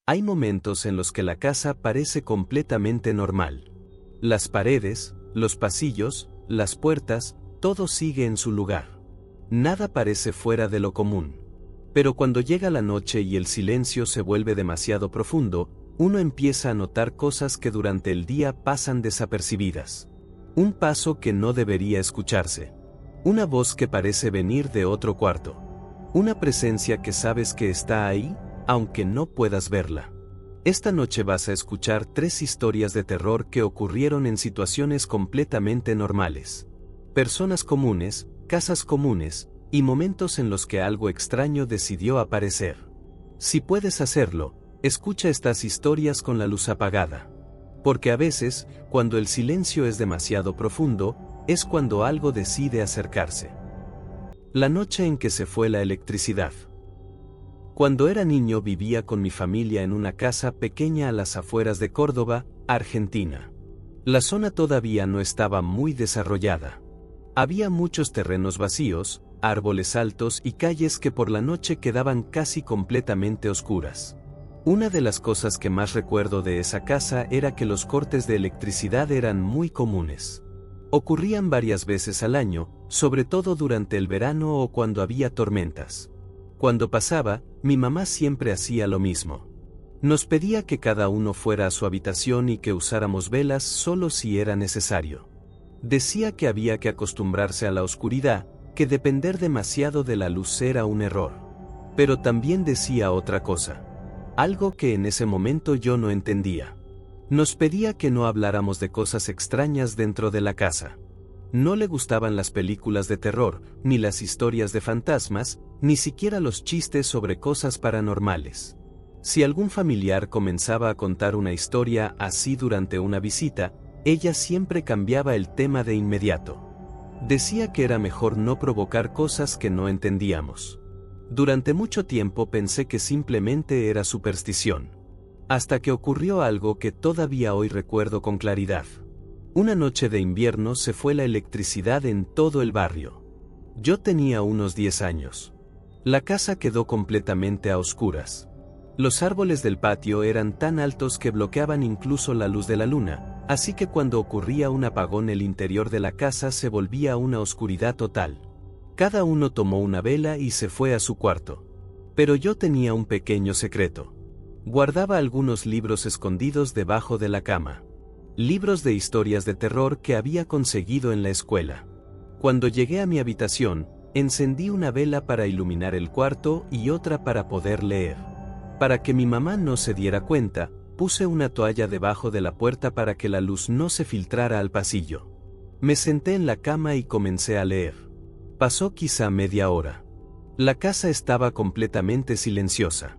Hay momentos en los que la casa parece completamente normal. Las paredes, los pasillos, las puertas, todo sigue en su lugar. Nada parece fuera de lo común. Pero cuando llega la noche y el silencio se vuelve demasiado profundo, uno empieza a notar cosas que durante el día pasan desapercibidas. Un paso que no debería escucharse. Una voz que parece venir de otro cuarto. Una presencia que sabes que está ahí, aunque no puedas verla. Esta noche vas a escuchar 3 historias de terror que ocurrieron en situaciones completamente normales. Personas comunes, casas comunes, y momentos en los que algo extraño decidió aparecer. Si puedes hacerlo, escucha estas historias con la luz apagada. Porque a veces, cuando el silencio es demasiado profundo, es cuando algo decide acercarse. La noche en que se fue la electricidad. Cuando era niño vivía con mi familia en una casa pequeña a las afueras de Córdoba, Argentina. La zona todavía no estaba muy desarrollada. Había muchos terrenos vacíos, árboles altos y calles que por la noche quedaban casi completamente oscuras. Una de las cosas que más recuerdo de esa casa era que los cortes de electricidad eran muy comunes. Ocurrían varias veces al año, sobre todo durante el verano o cuando había tormentas. Cuando pasaba, mi mamá siempre hacía lo mismo. Nos pedía que cada uno fuera a su habitación y que usáramos velas solo si era necesario. Decía que había que acostumbrarse a la oscuridad, que depender demasiado de la luz era un error. Pero también decía otra cosa. Algo que en ese momento yo no entendía. Nos pedía que no habláramos de cosas extrañas dentro de la casa. No le gustaban las películas de terror, ni las historias de fantasmas, ni siquiera los chistes sobre cosas paranormales. Si algún familiar comenzaba a contar una historia así durante una visita, ella siempre cambiaba el tema de inmediato. Decía que era mejor no provocar cosas que no entendíamos. Durante mucho tiempo pensé que simplemente era superstición. Hasta que ocurrió algo que todavía hoy recuerdo con claridad. Una noche de invierno se fue la electricidad en todo el barrio. Yo tenía unos 10 años. La casa quedó completamente a oscuras. Los árboles del patio eran tan altos que bloqueaban incluso la luz de la luna, así que cuando ocurría un apagón el interior de la casa se volvía una oscuridad total. Cada uno tomó una vela y se fue a su cuarto. Pero yo tenía un pequeño secreto. Guardaba algunos libros escondidos debajo de la cama. Libros de historias de terror que había conseguido en la escuela. Cuando llegué a mi habitación, encendí una vela para iluminar el cuarto y otra para poder leer. Para que mi mamá no se diera cuenta, puse una toalla debajo de la puerta para que la luz no se filtrara al pasillo. Me senté en la cama y comencé a leer. Pasó quizá media hora. La casa estaba completamente silenciosa.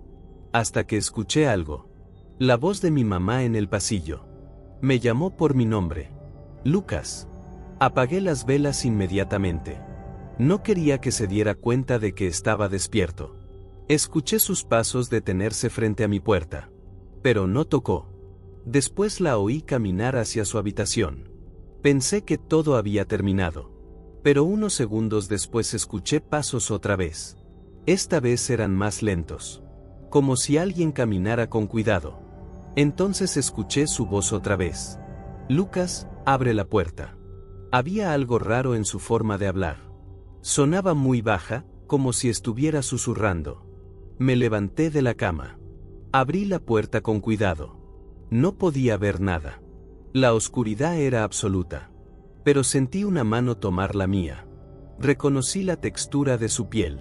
Hasta que escuché algo. La voz de mi mamá en el pasillo. Me llamó por mi nombre. Lucas. Apagué las velas inmediatamente. No quería que se diera cuenta de que estaba despierto. Escuché sus pasos detenerse frente a mi puerta. Pero no tocó. Después la oí caminar hacia su habitación. Pensé que todo había terminado. Pero unos segundos después escuché pasos otra vez. Esta vez eran más lentos. Como si alguien caminara con cuidado. Entonces escuché su voz otra vez. Lucas, abre la puerta. Había algo raro en su forma de hablar. Sonaba muy baja, como si estuviera susurrando. Me levanté de la cama. Abrí la puerta con cuidado. No podía ver nada. La oscuridad era absoluta. Pero sentí una mano tomar la mía. Reconocí la textura de su piel.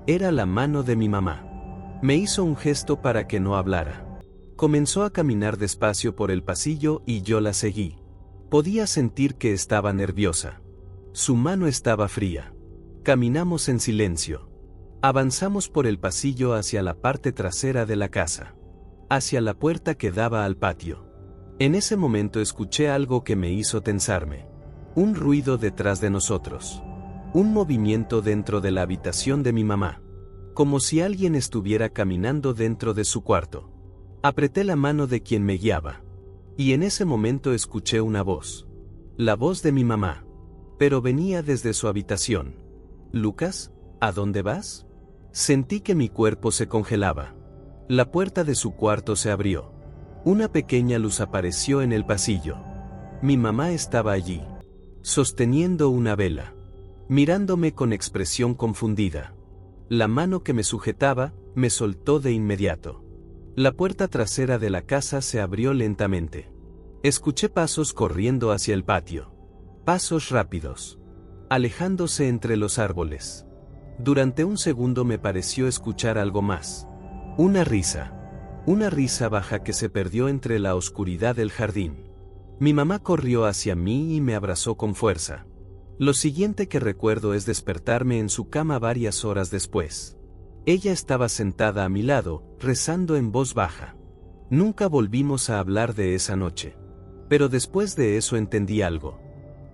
Era la mano de mi mamá. Me hizo un gesto para que no hablara. Comenzó a caminar despacio por el pasillo y yo la seguí. Podía sentir que estaba nerviosa. Su mano estaba fría. Caminamos en silencio. Avanzamos por el pasillo hacia la parte trasera de la casa. Hacia la puerta que daba al patio. En ese momento escuché algo que me hizo tensarme. Un ruido detrás de nosotros. Un movimiento dentro de la habitación de mi mamá. Como si alguien estuviera caminando dentro de su cuarto. Apreté la mano de quien me guiaba. Y en ese momento escuché una voz. La voz de mi mamá. Pero venía desde su habitación. Lucas, ¿a dónde vas? Sentí que mi cuerpo se congelaba. La puerta de su cuarto se abrió. Una pequeña luz apareció en el pasillo. Mi mamá estaba allí, sosteniendo una vela, mirándome con expresión confundida. La mano que me sujetaba, me soltó de inmediato. La puerta trasera de la casa se abrió lentamente. Escuché pasos corriendo hacia el patio. Pasos rápidos, alejándose entre los árboles. Durante un segundo me pareció escuchar algo más. Una risa baja que se perdió entre la oscuridad del jardín. Mi mamá corrió hacia mí y me abrazó con fuerza. Lo siguiente que recuerdo es despertarme en su cama varias horas después. Ella estaba sentada a mi lado, rezando en voz baja. Nunca volvimos a hablar de esa noche. Pero después de eso entendí algo.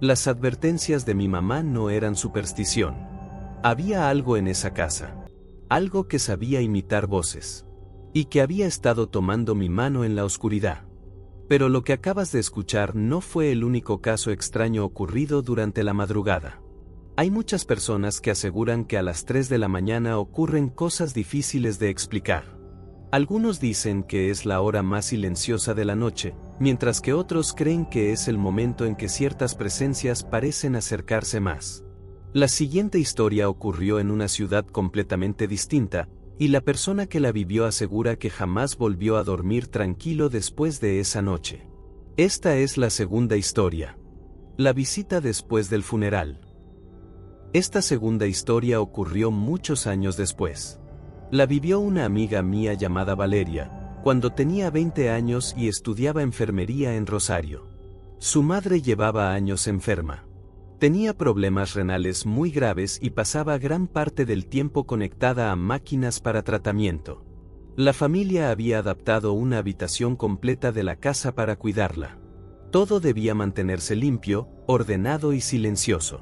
Las advertencias de mi mamá no eran superstición. Había algo en esa casa. Algo que sabía imitar voces. Y que había estado tomando mi mano en la oscuridad. Pero lo que acabas de escuchar no fue el único caso extraño ocurrido durante la madrugada. Hay muchas personas que aseguran que a las 3 de la mañana ocurren cosas difíciles de explicar. Algunos dicen que es la hora más silenciosa de la noche, mientras que otros creen que es el momento en que ciertas presencias parecen acercarse más. La siguiente historia ocurrió en una ciudad completamente distinta, y la persona que la vivió asegura que jamás volvió a dormir tranquilo después de esa noche. Esta es la segunda historia. La visita después del funeral. Esta segunda historia ocurrió muchos años después. La vivió una amiga mía llamada Valeria, cuando tenía 20 años y estudiaba enfermería en Rosario. Su madre llevaba años enferma. Tenía problemas renales muy graves y pasaba gran parte del tiempo conectada a máquinas para tratamiento. La familia había adaptado una habitación completa de la casa para cuidarla. Todo debía mantenerse limpio, ordenado y silencioso.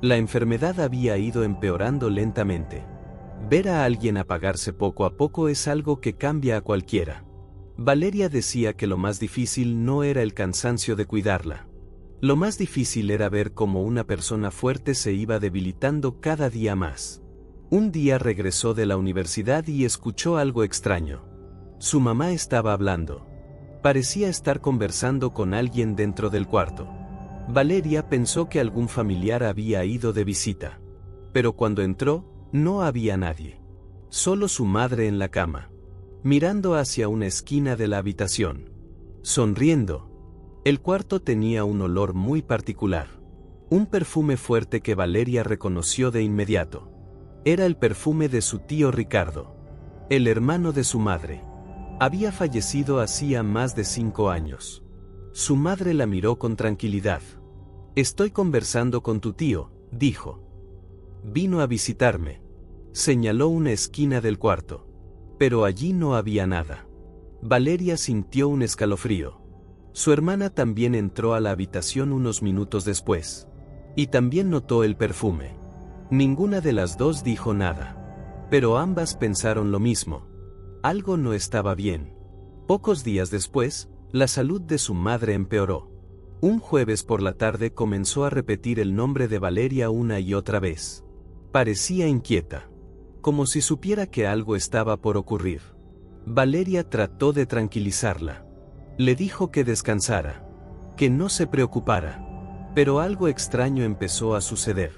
La enfermedad había ido empeorando lentamente. Ver a alguien apagarse poco a poco es algo que cambia a cualquiera. Valeria decía que lo más difícil no era el cansancio de cuidarla. Lo más difícil era ver cómo una persona fuerte se iba debilitando cada día más. Un día regresó de la universidad y escuchó algo extraño. Su mamá estaba hablando. Parecía estar conversando con alguien dentro del cuarto. Valeria pensó que algún familiar había ido de visita. Pero cuando entró, no había nadie. Solo su madre en la cama, mirando hacia una esquina de la habitación, sonriendo. El cuarto tenía un olor muy particular. Un perfume fuerte que Valeria reconoció de inmediato. Era el perfume de su tío Ricardo, el hermano de su madre. Había fallecido hacía más de 5 años. Su madre la miró con tranquilidad. «Estoy conversando con tu tío», dijo. «Vino a visitarme». Señaló una esquina del cuarto. Pero allí no había nada. Valeria sintió un escalofrío. Su hermana también entró a la habitación unos minutos después. Y también notó el perfume. Ninguna de las dos dijo nada. Pero ambas pensaron lo mismo. Algo no estaba bien. Pocos días después, la salud de su madre empeoró. Un jueves por la tarde comenzó a repetir el nombre de Valeria una y otra vez. Parecía inquieta, como si supiera que algo estaba por ocurrir. Valeria trató de tranquilizarla. Le dijo que descansara, que no se preocupara. Pero algo extraño empezó a suceder.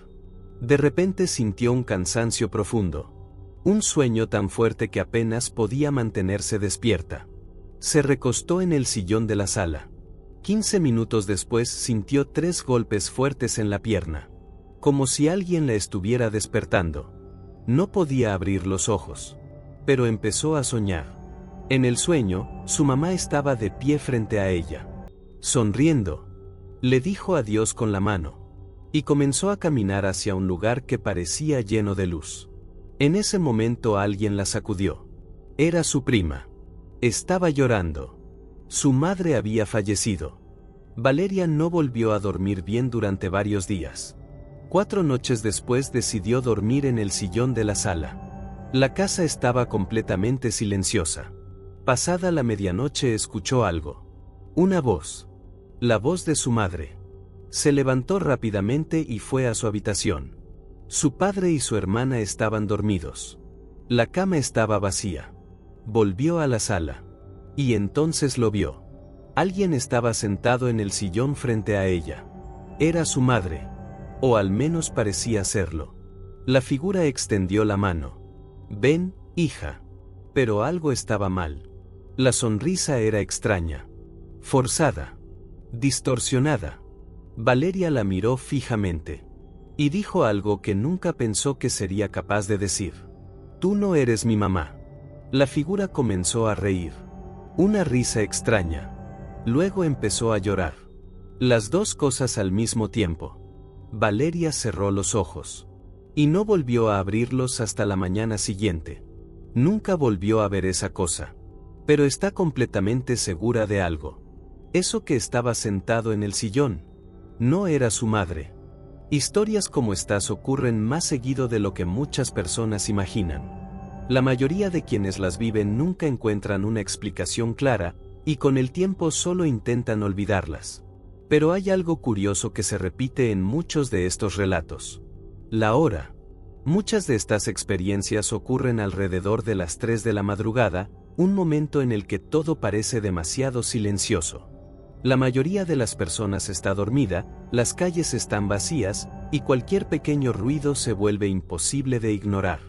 De repente sintió un cansancio profundo. Un sueño tan fuerte que apenas podía mantenerse despierta. Se recostó en el sillón de la sala. 15 minutos después sintió 3 golpes fuertes en la pierna. Como si alguien la estuviera despertando. No podía abrir los ojos. Pero empezó a soñar. En el sueño, su mamá estaba de pie frente a ella. Sonriendo. Le dijo adiós con la mano. Y comenzó a caminar hacia un lugar que parecía lleno de luz. En ese momento alguien la sacudió. Era su prima. Estaba llorando. Su madre había fallecido. Valeria no volvió a dormir bien durante varios días. 4 noches después decidió dormir en el sillón de la sala. La casa estaba completamente silenciosa. Pasada la medianoche escuchó algo. Una voz. La voz de su madre. Se levantó rápidamente y fue a su habitación. Su padre y su hermana estaban dormidos. La cama estaba vacía. Volvió a la sala. Y entonces lo vio. Alguien estaba sentado en el sillón frente a ella. Era su madre. O al menos parecía serlo. La figura extendió la mano. «Ven, hija». Pero algo estaba mal. La sonrisa era extraña. Forzada. Distorsionada. Valeria la miró fijamente. Y dijo algo que nunca pensó que sería capaz de decir. «Tú no eres mi mamá». La figura comenzó a reír. Una risa extraña. Luego empezó a llorar. Las dos cosas al mismo tiempo. Valeria cerró los ojos. Y no volvió a abrirlos hasta la mañana siguiente. Nunca volvió a ver esa cosa. Pero está completamente segura de algo. Eso que estaba sentado en el sillón. No era su madre. Historias como estas ocurren más seguido de lo que muchas personas imaginan. La mayoría de quienes las viven nunca encuentran una explicación clara, y con el tiempo solo intentan olvidarlas. Pero hay algo curioso que se repite en muchos de estos relatos. La hora. Muchas de estas experiencias ocurren alrededor de las 3 de la madrugada, un momento en el que todo parece demasiado silencioso. La mayoría de las personas está dormida, las calles están vacías, y cualquier pequeño ruido se vuelve imposible de ignorar.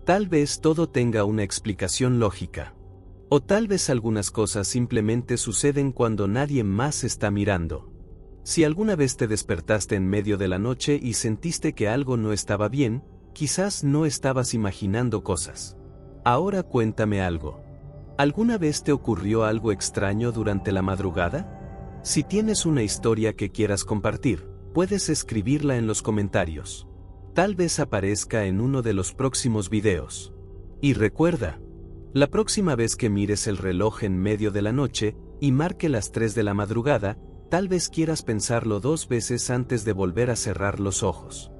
Tal vez todo tenga una explicación lógica. O tal vez algunas cosas simplemente suceden cuando nadie más está mirando. Si alguna vez te despertaste en medio de la noche y sentiste que algo no estaba bien, quizás no estabas imaginando cosas. Ahora cuéntame algo. ¿Alguna vez te ocurrió algo extraño durante la madrugada? Si tienes una historia que quieras compartir, puedes escribirla en los comentarios. Tal vez aparezca en uno de los próximos videos. Y recuerda, la próxima vez que mires el reloj en medio de la noche y marque las 3 de la madrugada, tal vez quieras pensarlo 2 veces antes de volver a cerrar los ojos.